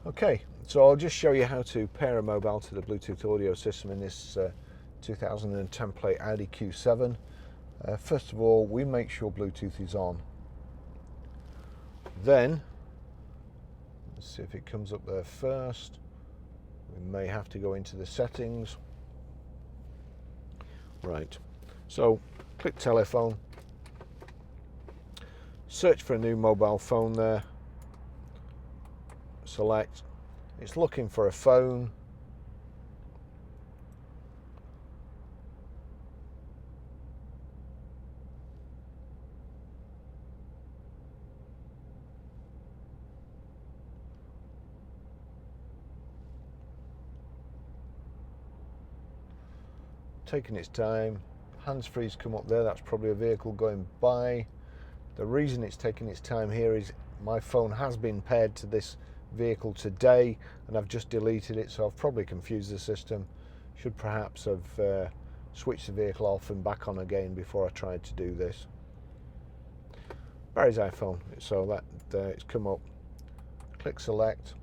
Okay, so I'll just show you how to pair a mobile to the Bluetooth audio system in this 2010 plate Audi Q7. First of all, we make sure Bluetooth is on. Then, let's see if it comes up there first. We may have to go into the settings. Right, so click telephone, search for a new mobile phone there, select, it's looking for a phone, taking its time. Hands-free's come up there, that's probably a vehicle going by. The reason it's taking its time here is my phone has been paired to this vehicle today and I've just deleted it, so I've probably confused the system. Should perhaps have switched the vehicle off and back on again before I tried to do this. Barry's iPhone, so that it's come up. Click select,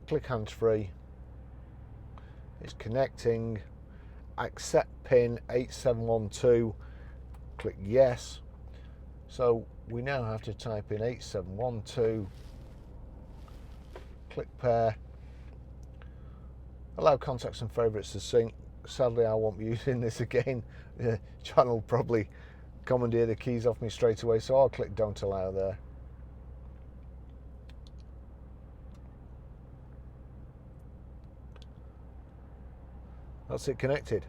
click hands-free. It's connecting. Accept pin 8712. Click yes. So we now have to type in 8712. Click pair. Allow contacts and favourites to sync. Sadly, I won't be using this again. The channel will probably commandeer the keys off me straight away, so I'll click don't allow there. That's it connected.